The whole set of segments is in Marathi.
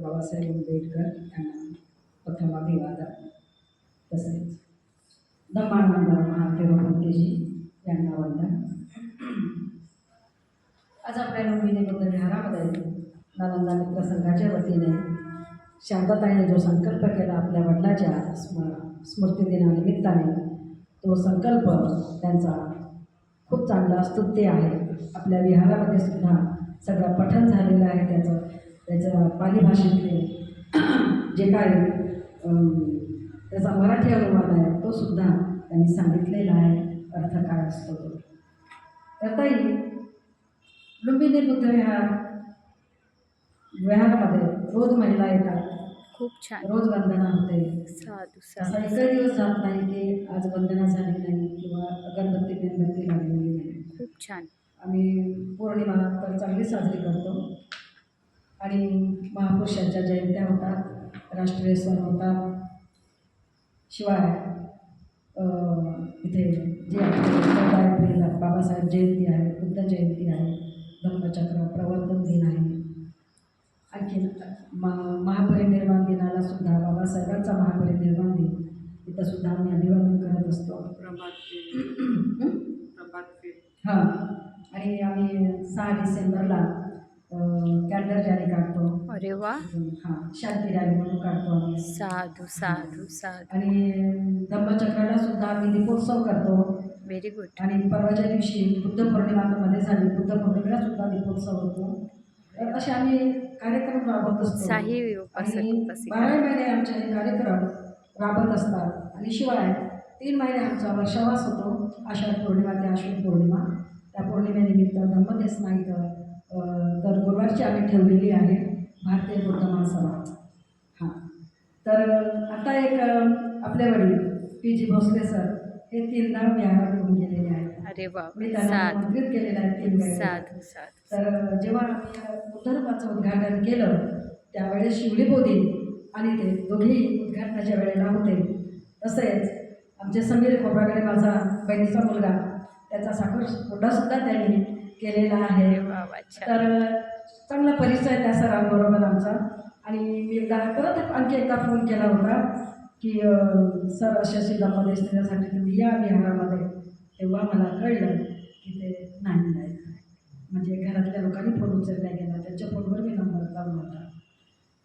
बाबासाहेब आंबेडकर यांना प्रथम अभिवादन, तसेच धम्मानंद महादेवमूर्तीजी यांना वंदन। आज आपल्या लुंबिनी बुद्ध विहारामध्ये नालंदा मित्र संघाच्या वतीने शांतताईने जो संकल्प केला आपल्या वडिलाच्या स्मृतिदिनानिमित्ताने, तो संकल्प त्यांचा खूप चांगला स्तुत्य आहे। आपल्या विहारामध्ये सुद्धा सगळं पठण झालेलं आहे त्याचं पाली भाषेतले जे काही त्याचा मराठी अनुवाद आहे तो सुद्धा त्यांनी सांगितलेला आहे, अर्थ काय असतो तो। तर ताई, लुंबिनी बुद्ध विहारामध्ये रोज महिला येतात, खूप छान, रोज वंदना होते। साधू असा साधू एकही दिवस जात नाही की आज वंदना झाली नाही किंवा अगरबत्ती मेणबत्ती लागलेली नाही। खूप छान। आम्ही पौर्णिमा तर चांगली साजरी करतो आणि महापुरुषांच्या जयंत्या होतात, राष्ट्रीय सण होतात। शिवाय इथे जे आपले 14 एप्रिलला बाबासाहेब जयंती आहे, बुद्ध जयंती आहे, धम्मचक्र प्रवर्तन दिन आहे। आणखी महापरिनिर्वाण दिनाला सुद्धा बाबासाहेबांचा महापरिनिर्वाण दिन, इथं सुद्धा आम्ही अभिवादन करत असतो। हां, आणि आम्ही 6 डिसेंबरला कॅन्डल रॅली काढतो। अरे वा, हां, शांती रॅली म्हणून काढतो आम्ही। साधू साधू साधू। आणि धम्मचक्राला सुद्धा आम्ही दीपोत्सव करतो। Very good. आणि परवाच्या दिवशी बुद्ध पौर्णिमा मध्ये झाली, बुद्ध पौर्णिमेला सुद्धा दीपोत्सव होतो। तर असे आम्ही कार्यक्रम राबवत असतो उत्साही आणि उपासिका 12 महिने आमचे हे कार्यक्रम राबत असतात। आणि शिवाय 3 महिने आमचा वर्षावास होतो, आषाढ पौर्णिमा ते अश्विन पौर्णिमा। त्या पौर्णिमेनिमित्त धम्मदेसना इथं दर गुरुवारची आम्ही ठेवलेली आहे, भारतीय बुद्ध महासभा। हां, तर आता एक आपले वडील PG भोसले सर हे 3दा विहारात येऊन गेलेले आहेत। अरे वा, मी त्यांना आमंत्रित केलेलं आहे 3 वेळेला। साधू साधू। तर जेव्हा आम्ही बुद्धरूपाचं उद्घाटन केलं त्यावेळेस शिवली बोधी आणि ते दोघेही उद्घाटनाच्या वेळेला होते। तसेच आमचे समीर खोब्रागडे, माझा बहिणीचा मुलगा, त्याचा साखरपुडा सुद्धा त्यांनी केलेला आहे। तर चांगला परिचय त्या सरांबरोबर आमचा। आणि मी एकदा परत आणखी एकदा फोन केला होता की सर अशी धम्मदेसण्यासाठी तुम्ही या विहारामध्ये, तेव्हा मला कळलं की ते नाही, म्हणजे घरातल्या लोकांनी फोन उचलला गेला, त्यांच्या फोनवर मी नंबर लावला होता,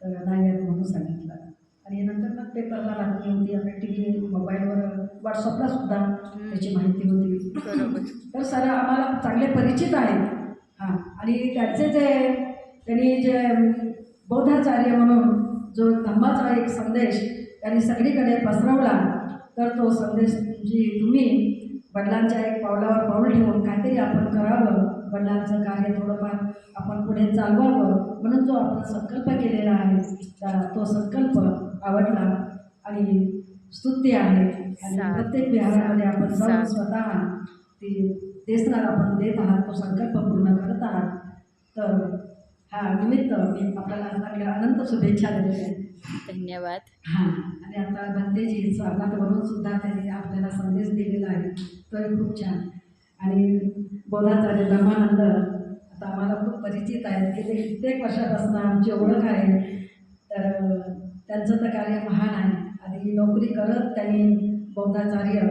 तर नाही आहेत म्हणून सांगितलं। आणि नंतर मग पेपरला लागली होती, आपल्या TV मोबाईलवर व्हॉट्सअपला सुद्धा त्याची माहिती होती। बरोबर। तर सर आम्हाला चांगले परिचित आहेत। हां, आणि त्यांनी जे बौद्धाचार्य म्हणून जो धम्माचा एक संदेश त्यांनी सगळीकडे पसरवला, तर तो संदेश जी तुम्ही वडिलांच्या एक पावलावर पाऊल ठेवून काहीतरी आपण करावं, वडिलांचं कार्य थोडंफार आपण पुढे चालवावं म्हणून जो आपण संकल्प केलेला आहे, तो संकल्प आवडला आणि स्तुत्य आहे। आणि प्रत्येक विहारामध्ये आपण जाऊन स्वतः ती देसना आपण देत आहात, तो संकल्प पूर्ण करत आहात। तर हा निमित्त मी आपल्याला चांगल्या अनंत शुभेच्छा देते। धन्यवाद। हां, आणि आता भंतेजी स्वागतावरून सुद्धा त्यांनी आपल्याला संदेश दिलेला आहे, तोही खूप छान। आणि बौद्धाचार्य धम्मानंद आता आम्हाला खूप परिचित आहे, की ते कित्येक वर्षापासून आमची ओळख आहे। तर त्यांचं तर कार्य महान आहे। आधी नोकरी करत त्यांनी बौद्धाचार्य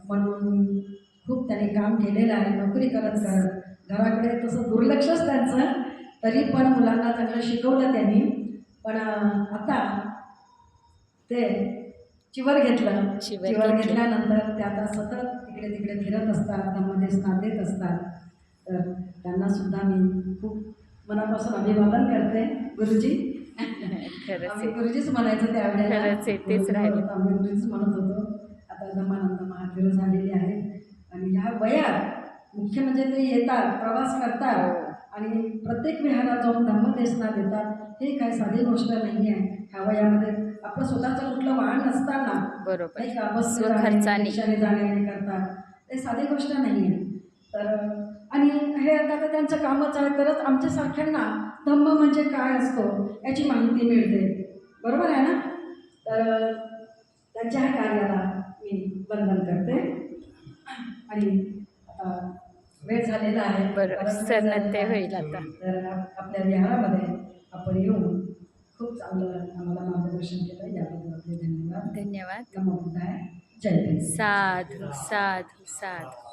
म्हणून खूप त्यांनी काम केलेलं आहे। नोकरी करत घराकडे तसं दुर्लक्षच त्यांचं, तरी पण मुलांना चांगलं शिकवलं त्यांनी। पण आता ते चिवर घेतल्यानंतर ते आता सतत इकडे तिकडे फिरत असतात, धम्मदेसना देत असतात। तर त्यांना सुद्धा मी खूप मनापासून अभिवादन करते। गुरुजी, आम्ही गुरुजीच म्हणायचं त्यावेळेला, आम्ही गुरुजीच म्हणत होतो। आता धम्मानंद महादेव झालेले आहेत आणि ह्या वयात मुख्य म्हणजे ते येतात, प्रवास करतात आणि प्रत्येक विहारात जाऊन धम्मदेसना देतात। हे काय साधी गोष्ट नाही आहे। ह्या वयामध्ये आपलं स्वतःचं कुठलं वाहन नसताना, बरोबर, नाही का, रिक्षाने जाणे करतात, ते साधी गोष्ट नाही आहे। तर आणि हे आता त्यांचं कामच आहे, तरच आमच्यासारख्यांना धम्म म्हणजे काय असतो याची माहिती मिळते, बरोबर आहे ना। तर त्यांच्या ह्या कार्याला मी वंदन करते। आणि आता वेळ झालेला आहे, बरोबर, होईल आता। तर आपल्या विहारामध्ये आपण येऊन खूप चांगलं आम्हाला मार्गदर्शन केलं. याबद्दल आपले धन्यवाद. धन्यवाद. नमो बुद्धाय. जय भीम. साधू साधू साधू.